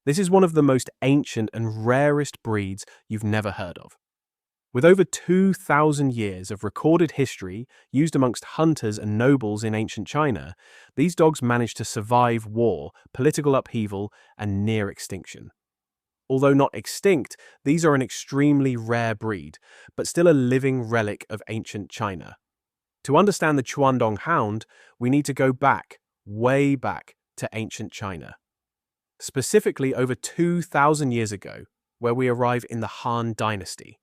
This is one of the most ancient and rarest breeds you've never heard of. With over 2,000 years of recorded history used amongst hunters and nobles in ancient China, these dogs managed to survive war, political upheaval, and near extinction. Although not extinct, these are an extremely rare breed, but still a living relic of ancient China. To understand the Chuandong Hound, we need to go back, way back, to ancient China. Specifically over 2,000 years ago, where we arrive in the Han Dynasty.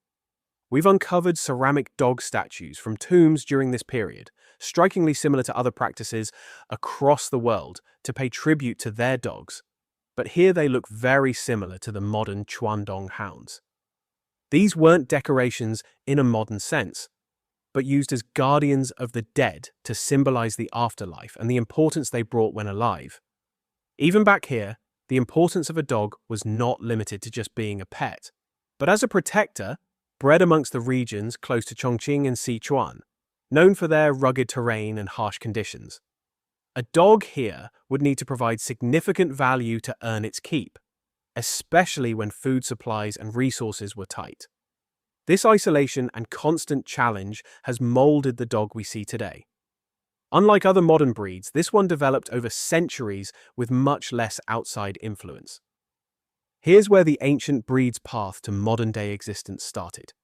We've uncovered ceramic dog statues from tombs during this period, strikingly similar to other practices across the world to pay tribute to their dogs. But here they look very similar to the modern Chuandong Hounds. These weren't decorations in a modern sense, but used as guardians of the dead to symbolize the afterlife and the importance they brought when alive. Even back here, the importance of a dog was not limited to just being a pet, but as a protector, bred amongst the regions close to Chongqing and Sichuan, known for their rugged terrain and harsh conditions. A dog here would need to provide significant value to earn its keep, especially when food supplies and resources were tight. This isolation and constant challenge has molded the dog we see today. Unlike other modern breeds, this one developed over centuries with much less outside influence. Here's where the ancient breed's path to modern-day existence started.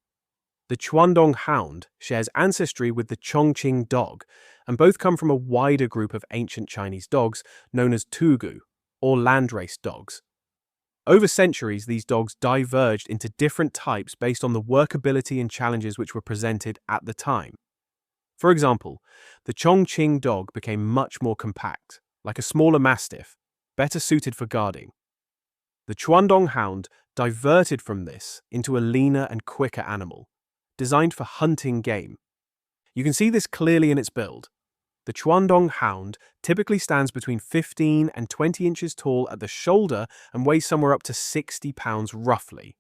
The Chuandong Hound shares ancestry with the Chongqing dog, and both come from a wider group of ancient Chinese dogs known as tugu, or landrace dogs. Over centuries, these dogs diverged into different types based on the workability and challenges which were presented at the time. For example, the Chongqing dog became much more compact, like a smaller mastiff, better suited for guarding. The Chuandong Hound diverted from this into a leaner and quicker animal, designed for hunting game. You can see this clearly in its build. The Chuandong Hound typically stands between 15 and 20 inches tall at the shoulder and weighs somewhere up to 60 pounds roughly.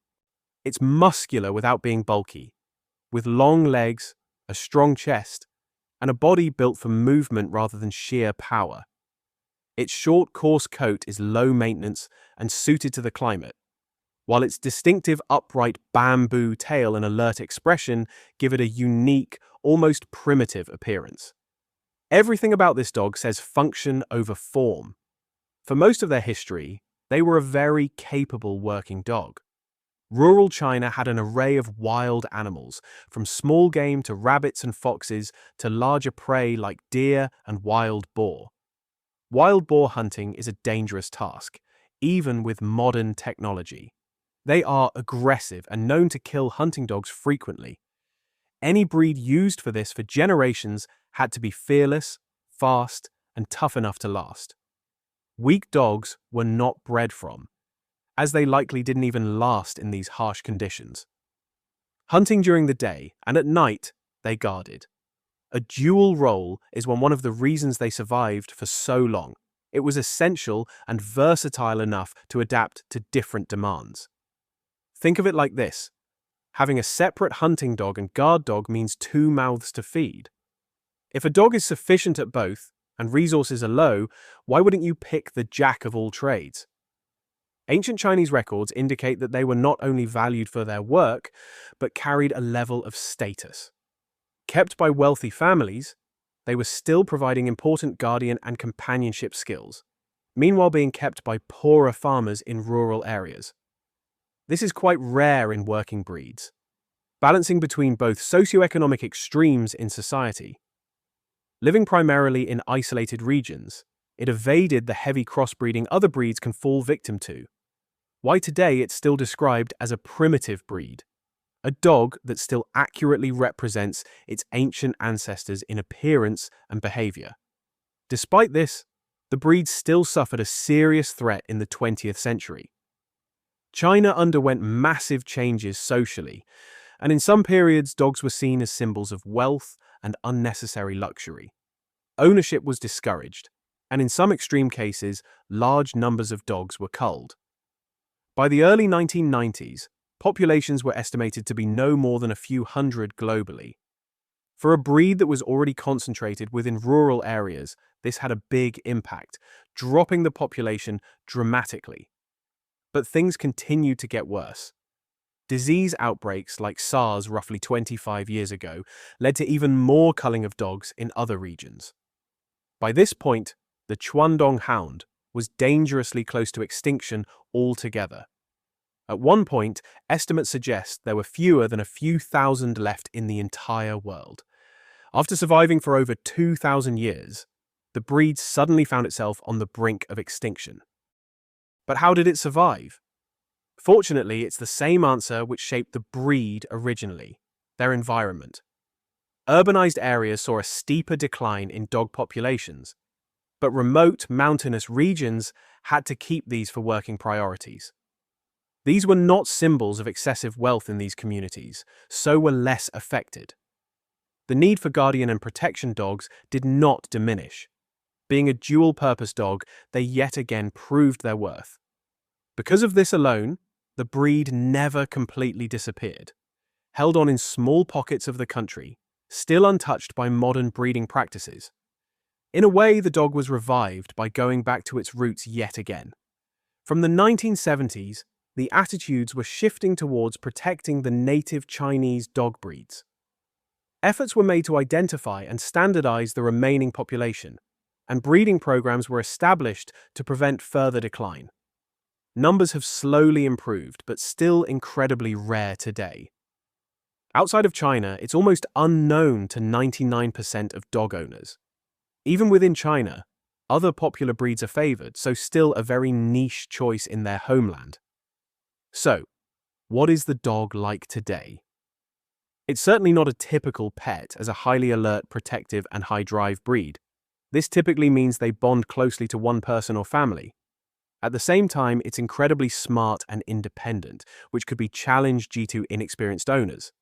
It's muscular without being bulky, with long legs, a strong chest, and a body built for movement rather than sheer power. Its short, coarse coat is low maintenance and suited to the climate, while its distinctive upright bamboo tail and alert expression give it a unique, almost primitive appearance. Everything about this dog says function over form. For most of their history, they were a very capable working dog. Rural China had an array of wild animals, from small game to rabbits and foxes to larger prey like deer and wild boar. Wild boar hunting is a dangerous task, even with modern technology. They are aggressive and known to kill hunting dogs frequently. Any breed used for this for generations had to be fearless, fast, and tough enough to last. Weak dogs were not bred from, as they likely didn't even last in these harsh conditions. Hunting during the day, and at night, they guarded. A dual role is one of the reasons they survived for so long. It was essential and versatile enough to adapt to different demands. Think of it like this. Having a separate hunting dog and guard dog means two mouths to feed. If a dog is sufficient at both, and resources are low, why wouldn't you pick the jack of all trades? Ancient Chinese records indicate that they were not only valued for their work, but carried a level of status. Kept by wealthy families, they were still providing important guardian and companionship skills, meanwhile being kept by poorer farmers in rural areas. This is quite rare in working breeds, balancing between both socioeconomic extremes in society. Living primarily in isolated regions, it evaded the heavy crossbreeding other breeds can fall victim to. Why today it's still described as a primitive breed, a dog that still accurately represents its ancient ancestors in appearance and behavior. Despite this, the breed still suffered a serious threat in the 20th century. China underwent massive changes socially, and in some periods dogs were seen as symbols of wealth and unnecessary luxury. Ownership was discouraged, and in some extreme cases, large numbers of dogs were culled. By the early 1990s, populations were estimated to be no more than a few hundred globally. For a breed that was already concentrated within rural areas, this had a big impact, dropping the population dramatically. But things continued to get worse. Disease outbreaks like SARS roughly 25 years ago led to even more culling of dogs in other regions. By this point, the Chuandong Hound was dangerously close to extinction altogether. At one point, estimates suggest there were fewer than a few thousand left in the entire world. After surviving for over 2,000 years, the breed suddenly found itself on the brink of extinction. But how did it survive? Fortunately, it's the same answer which shaped the breed originally: their environment. Urbanized areas saw a steeper decline in dog populations, but remote, mountainous regions had to keep these for working priorities. These were not symbols of excessive wealth in these communities, so were less affected. The need for guardian and protection dogs did not diminish. Being a dual-purpose dog, they yet again proved their worth. Because of this alone, the breed never completely disappeared. Held on in small pockets of the country, still untouched by modern breeding practices. In a way, the dog was revived by going back to its roots yet again. From the 1970s, the attitudes were shifting towards protecting the native Chinese dog breeds. Efforts were made to identify and standardize the remaining population, and breeding programs were established to prevent further decline. Numbers have slowly improved, but still incredibly rare today. Outside of China, it's almost unknown to 99% of dog owners. Even within China, other popular breeds are favored, so still a very niche choice in their homeland. So, what is the dog like today? It's certainly not a typical pet as a highly alert, protective, and high-drive breed. This typically means they bond closely to one person or family. At the same time, it's incredibly smart and independent, which could be challenged due to inexperienced owners.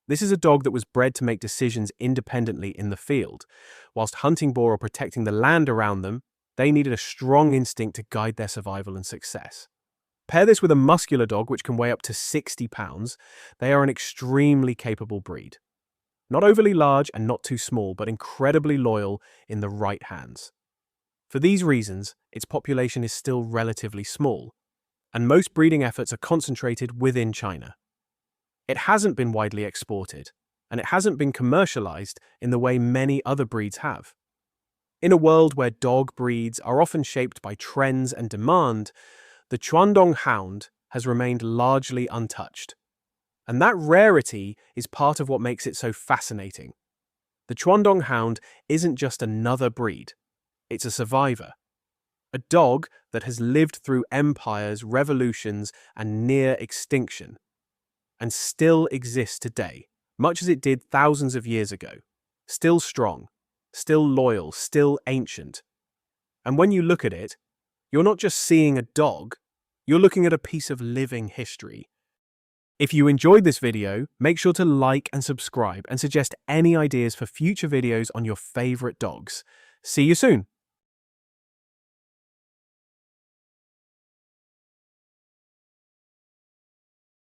This is a dog that was bred to make decisions independently in the field. Whilst hunting boar or protecting the land around them, they needed a strong instinct to guide their survival and success. Pair this with a muscular dog which can weigh up to 60 pounds, they are an extremely capable breed. Not overly large and not too small, but incredibly loyal in the right hands. For these reasons, its population is still relatively small, and most breeding efforts are concentrated within China. It hasn't been widely exported, and it hasn't been commercialized in the way many other breeds have. In a world where dog breeds are often shaped by trends and demand, the Chuandong Hound has remained largely untouched. And that rarity is part of what makes it so fascinating. The Chuandong Hound isn't just another breed, it's a survivor. A dog that has lived through empires, revolutions, and near extinction, and still exists today, much as it did thousands of years ago. Still strong, still loyal, still ancient. And when you look at it, you're not just seeing a dog, you're looking at a piece of living history. If you enjoyed this video, make sure to like and subscribe and suggest any ideas for future videos on your favorite dogs. See you soon!